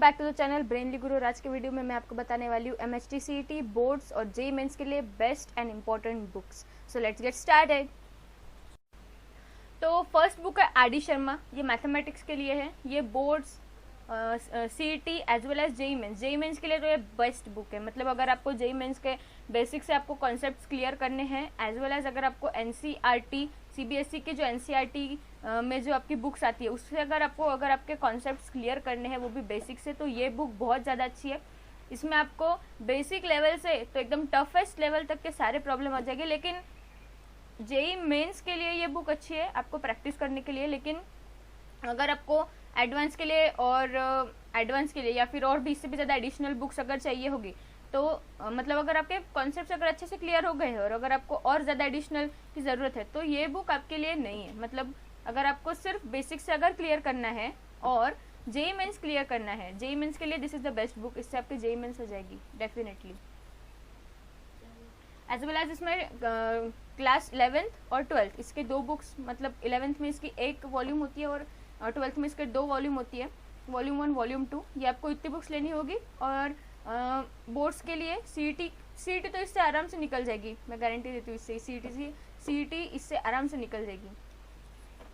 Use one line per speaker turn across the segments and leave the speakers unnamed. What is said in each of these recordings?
Back to the channel Brainly Guru. आज के video में मैं आपको बताने वाली हूँ MHT CET बोर्ड्स और जेईई मेंस के लिए best and important books. So let's get started. तो फर्स्ट बुक है आर डी शर्मा, ये मैथमेटिक्स के लिए है। ये boards CET as well as JEE mains के लिए तो ये बेस्ट बुक है। मतलब अगर आपको जेईई मेंस के बेसिक से आपको कॉन्सेप्ट्स क्लियर करने हैं एज वेल एज अगर आपको NCERT CBSE के जो NCERT में जो आपकी बुक्स आती है उससे अगर आपके कॉन्सेप्ट्स क्लियर करने हैं वो भी बेसिक से, तो ये बुक बहुत ज़्यादा अच्छी है। इसमें आपको बेसिक लेवल से तो एकदम टफेस्ट लेवल तक के सारे प्रॉब्लम आ जाएंगे। लेकिन जेईई मेंस के लिए ये बुक अच्छी है आपको प्रैक्टिस करने के लिए। लेकिन अगर आपको एडवांस के लिए या फिर और भी इससे भी ज़्यादा एडिशनल बुक्स अगर चाहिए होगी तो मतलब अगर आपके कॉन्सेप्ट्स अगर अच्छे से क्लियर हो गए हैं और अगर आपको और ज़्यादा एडिशनल की ज़रूरत है तो ये बुक आपके लिए नहीं है। मतलब अगर आपको सिर्फ बेसिक से अगर क्लियर करना है और जेईई मेंस क्लियर करना है, जेईई मेंस के लिए this is the best book. इससे आपकी जेईई मेंस हो जाएगी डेफिनेटली। एज वेल एज इसमें क्लास 11th और 12th इसके दो बुक्स, मतलब 11th में इसकी एक वॉल्यूम होती है और 12th में इसके दो वॉल्यूम होती है, वॉल्यूम 1 वॉल्यूम 2। ये आपको इतनी बुक्स लेनी होगी। और बोर्ड्स के लिए सीईटी तो इससे आराम से निकल जाएगी, मैं गारंटी देती हूँ। इससे सीईटी इससे आराम से निकल जाएगी।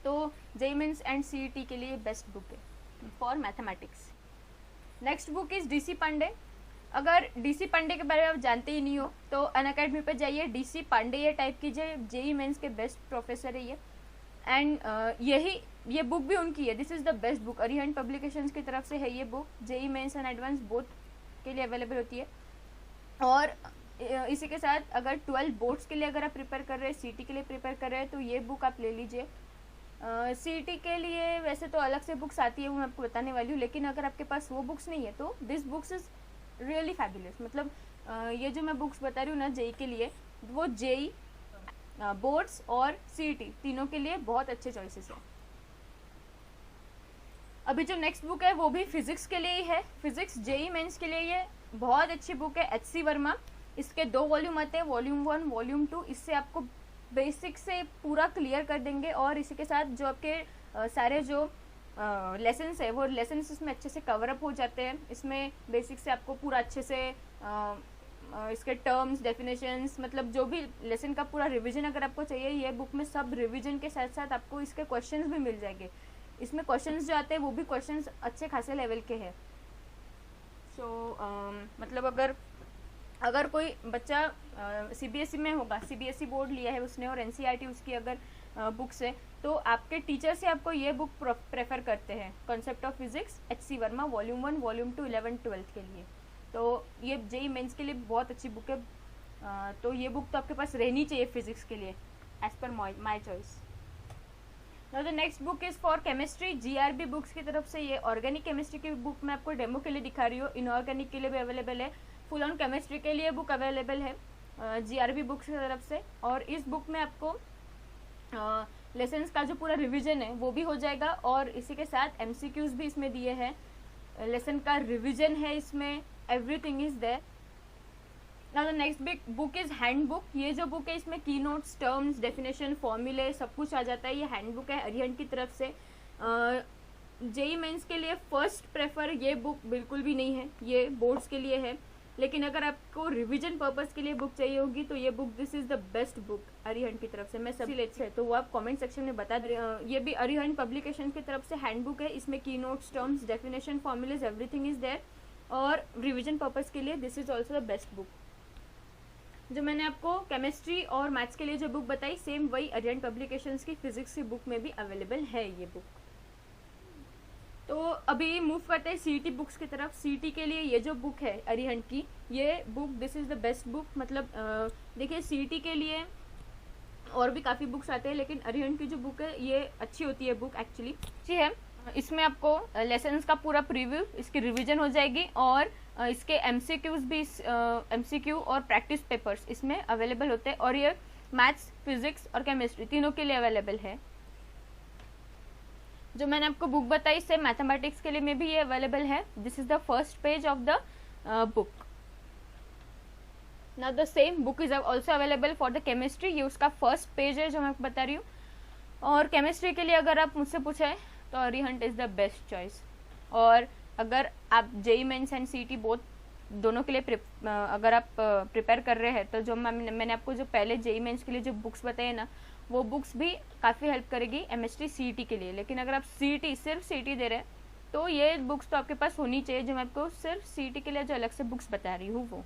तो जेईई मेंस एंड सीईटी के लिए बेस्ट बुक है for mathematics. Next book is DC Pandey. अगर डीसी पांडे के बारे में आप जानते ही नहीं हो तो अनअकैडमी पे जाइए, डीसी पांडे ये टाइप कीजिए, जेईई मेंस के बेस्ट प्रोफेसर है ये। एंड ये बुक भी उनकी है, this is the best book. Arihant publications की तरफ से है ये book. JEE mains and advance both के लिए अवेलेबल होती है। और इसी के साथ अगर 12 बोर्ड्स के लिए अगर आप प्रिपेयर कर रहे हैं, सीटी के लिए प्रिपेयर कर रहे हैं तो ये बुक आप ले लीजिए। सीटी के लिए वैसे तो अलग से बुक्स आती है, वो मैं आपको बताने वाली हूँ। लेकिन अगर आपके पास वो बुक्स नहीं है तो this books is really fabulous. मतलब ये जो मैं बुक्स बता रही हूँ ना जेईई के लिए, वो जेईई बोर्ड्स और सीईटी तीनों के लिए बहुत अच्छे चॉइसेस हैं। अभी जो नेक्स्ट बुक है वो भी फिजिक्स के लिए ही है। फिजिक्स जेईई मेंस के लिए ये बहुत अच्छी बुक है, HC वर्मा। इसके दो वॉल्यूम आते हैं, वॉल्यूम 1 वॉल्यूम 2। इससे आपको बेसिक से पूरा क्लियर कर देंगे और इसी के साथ जो आपके सारे जो लेसन्स है वो लेसन्स इसमें अच्छे से कवर अप हो जाते हैं। इसमें बेसिक से आपको पूरा अच्छे से इसके टर्म्स, डेफिनेशंस, मतलब जो भी लेसन का पूरा रिवीजन अगर आपको चाहिए, ये बुक में सब रिवीजन के साथ साथ आपको इसके क्वेश्चंस भी मिल जाएंगे। इसमें क्वेश्चंस जो आते हैं वो भी क्वेश्चंस अच्छे खासे लेवल के हैं। सो मतलब अगर कोई बच्चा CBSE में होगा, CBSE बोर्ड लिया है उसने और NCERT उसकी अगर बुक्स है तो आपके टीचर से आपको ये बुक प्रेफर करते हैं, concept of physics HC Verma volume 1 volume 2 11 12 के लिए। तो ये जेईई मेंस के लिए बहुत अच्छी बुक है। तो ये बुक तो आपके पास रहनी चाहिए फिजिक्स के लिए as per my choice. Now the next book is for chemistry. GRB books की तरफ से ये ऑर्गेनिक केमिस्ट्री की बुक मैं आपको डेमो के लिए दिखा रही हूँ। इनऑर्गेनिक के लिए भी अवेलेबल है, फुल ऑन केमिस्ट्री के लिए बुक अवेलेबल है GRB बुक्स की तरफ से। और इस बुक में आपको लेसन्स का जो पूरा रिवीजन है वो भी हो जाएगा और इसी के साथ MCQs भी इसमें दिए हैं। लेसन का रिवीजन है इसमें, everything is there. Now the next book is handbook. ये जो बुक है इसमें की नोट्स, टर्म्स, डेफिनेशन, फॉर्मूले सब कुछ आ जाता है। ये हैंडबुक है अरिहंत की तरफ से। जेईई मेंस के लिए फर्स्ट प्रेफर ये बुक बिल्कुल भी नहीं है, ये बोर्ड्स के लिए है। लेकिन अगर आपको रिवीजन पर्पस के लिए बुक चाहिए होगी तो ये book this is the best book Arihant की तरफ से। मैं सभी लेट्स है तो वो आप कमेंट सेक्शन में बता दे। ये भी अरिहंत पब्लिकेशन की तरफ से हैंडबुक है। इसमें की notes, terms, definition, formulas everything is there. और रिवीजन पर्पस के लिए this is also the best book. जो मैंने आपको केमिस्ट्री और मैथ्स के लिए जो बुक बताई, सेम वही अरिहंत पब्लिकेशंस की फिजिक्स की बुक में भी अवेलेबल है ये बुक। तो अभी मूव करते हैं सीईटी बुक्स की तरफ। सीईटी के लिए ये जो बुक है अरिहंत की, ये book this is the best book. मतलब देखिए सीईटी के लिए और भी काफ़ी बुक्स आते हैं लेकिन अरिहंत की जो बुक है ये अच्छी होती है बुक, एक्चुअली अच्छी है। इसमें आपको लेसन्स का पूरा प्रीव्यू, इसकी रिवीजन हो जाएगी और इसके MCQs भी MCQ और प्रैक्टिस पेपर्स इसमें अवेलेबल होते हैं। और ये मैथ्स, फिजिक्स और केमिस्ट्री तीनों के लिए अवेलेबल है। जो मैंने आपको बुक बताई इससे मैथमेटिक्स के लिए में भी ये अवेलेबल है। This is the first page of the book. Now the same book is also available for the chemistry. ये उसका फर्स्ट पेज है जो मैं आपको बता रही हूँ। और केमिस्ट्री के लिए अगर आप मुझसे पूछें तो Arihant is the best choice. और अगर आप JEE mains and CET both दोनों के लिए अगर आप प्रिपेयर कर रहे हैं तो जो मैंने आपको जो पहले जेई मेंस के लिए जो बुक्स बताए ना, वो बुक्स भी काफ़ी हेल्प करेगी एमएसटी सीईटी के लिए। लेकिन अगर आप सीईटी सिर्फ सीईटी दे रहे हैं तो ये बुक्स तो आपके पास होनी चाहिए, जो मैं आपको सिर्फ सीईटी के लिए जो अलग से बुक्स बता रही हूँ वो।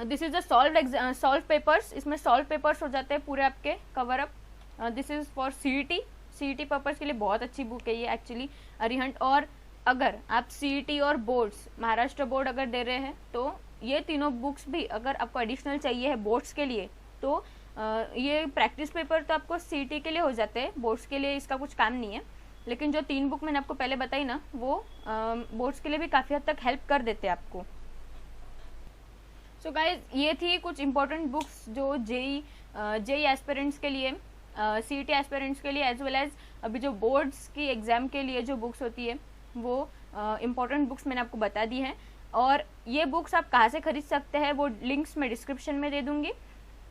This is the solve papers. इसमें सॉल्व पेपर्स हो जाते हैं पूरे आपके cover up. This is for CET purpose के लिए बहुत अच्छी बुक है ये एक्चुअली, अरिहंत। और अगर आप सीईटी और बोर्ड्स महाराष्ट्र बोर्ड अगर दे रहे हैं तो ये तीनों बुक्स भी अगर आपको एडिशनल चाहिए है बोर्ड्स के लिए तो ये प्रैक्टिस पेपर तो आपको सीईटी के लिए हो जाते हैं, बोर्ड्स के लिए इसका कुछ काम नहीं है। लेकिन जो 3 बुक मैंने आपको पहले बताई ना वो बोर्ड्स के लिए भी काफ़ी हद तक हेल्प कर देते हैं आपको। सो गाइज ये थी कुछ इंपॉर्टेंट बुक्स जो जेई एस्पिरेंट्स के लिए, सीईटी एस्पिरेंट्स के लिए, एज वेल एज अभी जो बोर्ड्स की एग्ज़ाम के लिए जो बुक्स होती है वो इम्पॉर्टेंट बुक्स मैंने आपको बता दी हैं। और ये बुक्स आप कहाँ से खरीद सकते हैं वो लिंक्स मैं डिस्क्रिप्शन में दे दूँगी।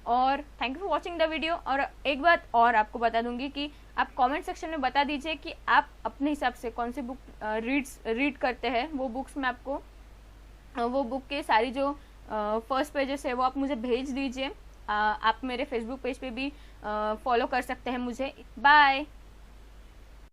और thank you for watching the video. और एक बात और आपको बता दूंगी कि आप कमेंट सेक्शन में बता दीजिए कि आप अपने हिसाब से कौन सी बुक रीड करते हैं। वो बुक्स में आपको वो बुक के सारी जो फर्स्ट पेजेस है वो आप मुझे भेज दीजिए। आप मेरे फेसबुक पेज पे भी फॉलो कर सकते हैं मुझे। बाय।